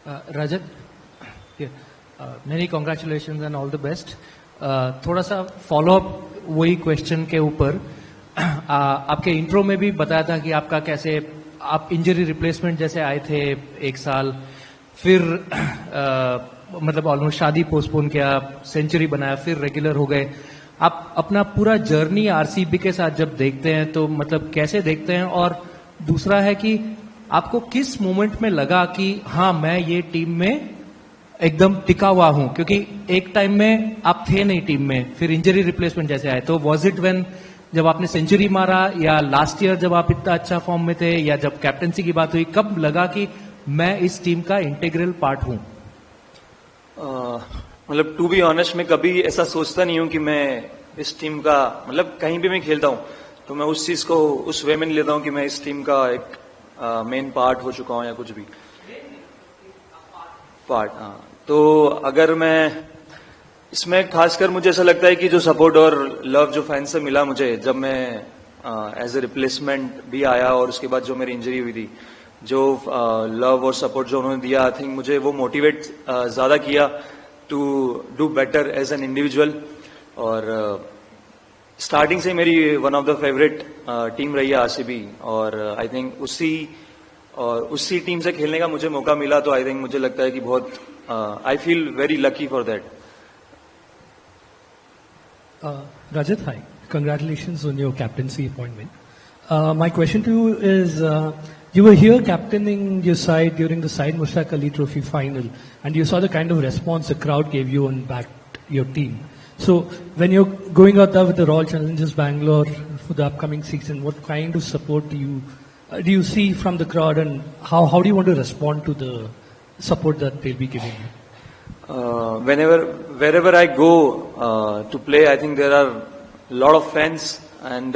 Rajat, yeah, many congratulations and all the best. थोड़ा सा follow up वही question के ऊपर आपके इंट्रो में भी बताया था कि आपका कैसे आप इंजरी रिप्लेसमेंट जैसे आए थे एक साल, फिर मतलब ऑलमोस्ट शादी पोस्टपोन किया, सेंचुरी बनाया, फिर रेगुलर हो गए. आप अपना पूरा जर्नी आरसीबी के साथ जब देखते हैं तो मतलब कैसे देखते हैं, और दूसरा है कि आपको किस मोमेंट में लगा कि हाँ मैं ये टीम में एकदम टिका हुआ हूं, क्योंकि एक टाइम में आप थे नहीं टीम में, फिर इंजरी रिप्लेसमेंट जैसे आए, तो वॉज इट व्हेन जब आपने सेंचुरी मारा, या लास्ट ईयर जब आप इतना अच्छा फॉर्म में थे, या जब कैप्टनसी की बात हुई, कब लगा कि मैं इस टीम का इंटीग्रल पार्ट हूं? मतलब टू बी ऑनेस्ट मैं कभी ऐसा सोचता नहीं हूं कि मैं इस टीम का, मतलब कहीं भी मैं खेलता हूं तो मैं उस चीज को उस वे में नहीं लेता हूं कि मैं इस टीम का एक मेन पार्ट हो चुका हूं या कुछ भी पार्ट. हाँ, तो अगर मैं इसमें खासकर मुझे ऐसा लगता है कि जो सपोर्ट और लव जो फैंस से मिला मुझे जब मैं एज ए रिप्लेसमेंट भी आया, और उसके बाद जो मेरी इंजरी हुई थी, जो लव और सपोर्ट जो उन्होंने दिया, आई थिंक मुझे वो मोटिवेट ज्यादा किया to do better as an individual. और स्टार्टिंग से मेरी one of the favourite team रही है आरसीबी, और आई थिंक उसी टीम से खेलने का मुझे मौका मिला, तो आई थिंक मुझे लगता है कि बहुत I feel very lucky for that. Rajat, hi. Congratulations on your captaincy appointment. My question to you is, you were here captaining your side during the Syed Mushtaq Ali Trophy final, and you saw the kind of response the crowd gave you and backed your team. So, when you're going out there with the Royal Challengers Bangalore for the upcoming season, what kind of support do you see from the crowd, and how do you want to respond to the support that they'll be giving you? Wherever I go to play, I think there are a lot of fans, and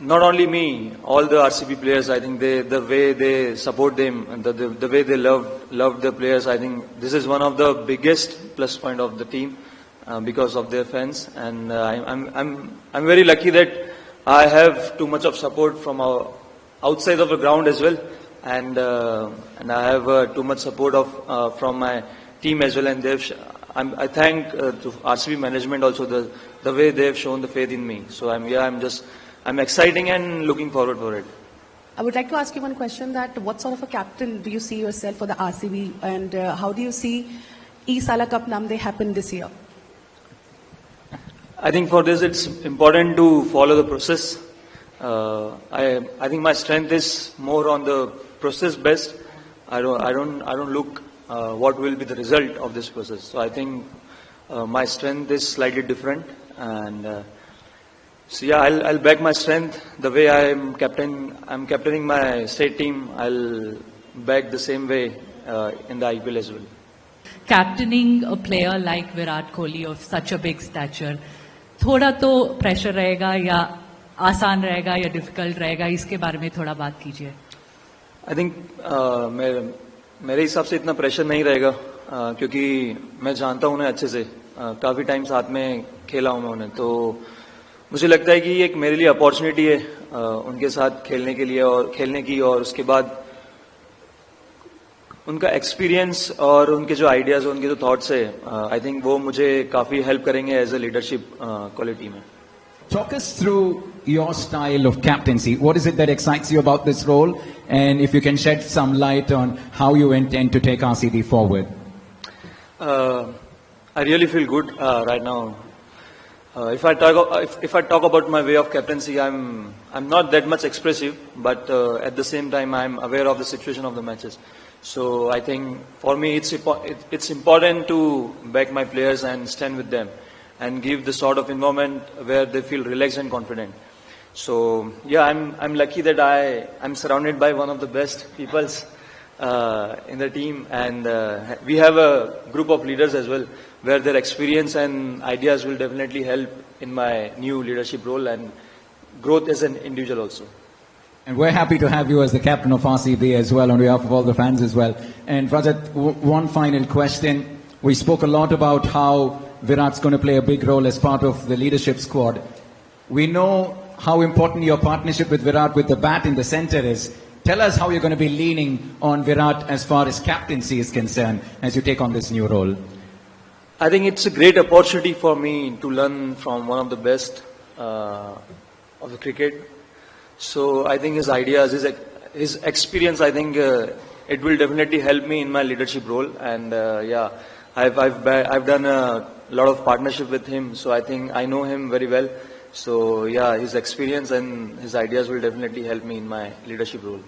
not only me, all the RCB players. I think the way they support them, and the way they love the players, I think this is one of the biggest plus point of the team because of their fans. And I'm very lucky that I have too much of support from outside of the ground as well. And I have too much support from my team as well, and I thank to RCB management also the way they have shown the faith in me. So I'm exciting and looking forward for it. I would like to ask you one question: that what sort of a captain do you see yourself for the RCB, and how do you see E-Sala Cup Namde happen this year? I think for this it's important to follow the process. I think my strength is more on the process best. I don't look what will be the result of this process. So I think my strength is slightly different, and so yeah, I'll back my strength the way I'm captaining my state team. I'll back the same way in the IPL as well. Captaining a player like Virat Kohli of such a big stature, थोड़ा तो pressure रहेगा, या आसान रहेगा, या difficult रहेगा, इसके बारे में थोड़ा बात कीजिए. आई थिंक मेरे हिसाब से इतना प्रेशर नहीं रहेगा, क्योंकि मैं जानता हूं उन्हें अच्छे से, काफी टाइम साथ में खेला हूं मैं उन्हें, तो मुझे लगता है कि ये एक मेरे लिए अपॉर्चुनिटी है उनके साथ खेलने के लिए और खेलने की, और उसके बाद उनका एक्सपीरियंस और उनके जो आइडियाज, उनके जो थॉट्स है, आई थिंक वो मुझे काफी हेल्प करेंगे एज ए लीडरशिप क्वालिटी में. Talk us through your style of captaincy. What is it that excites you about this role? And if you can shed some light on how you intend to take RCB forward. I really feel good right now. If I talk about my way of captaincy, I'm not that much expressive, but at the same time I'm aware of the situation of the matches. So I think for me it's important to back my players and stand with them, and give the sort of environment where they feel relaxed and confident. So yeah, I'm lucky that I'm surrounded by one of the best peoples in the team, and we have a group of leaders as well, where their experience and ideas will definitely help in my new leadership role and growth as an individual also. And we're happy to have you as the captain of RCB as well, on behalf of all the fans as well. And Rajat, one final question. We spoke a lot about how Virat's going to play a big role as part of the leadership squad. We know how important your partnership with Virat with the bat in the center is. Tell us how you're going to be leaning on Virat as far as captaincy is concerned as you take on this new role. I think it's a great opportunity for me to learn from one of the best of the cricket. So I think his ideas, his experience, I think it will definitely help me in my leadership role. And yeah, I've done a lot of partnership with him, so I think I know him very well. So yeah, his experience and his ideas will definitely help me in my leadership role.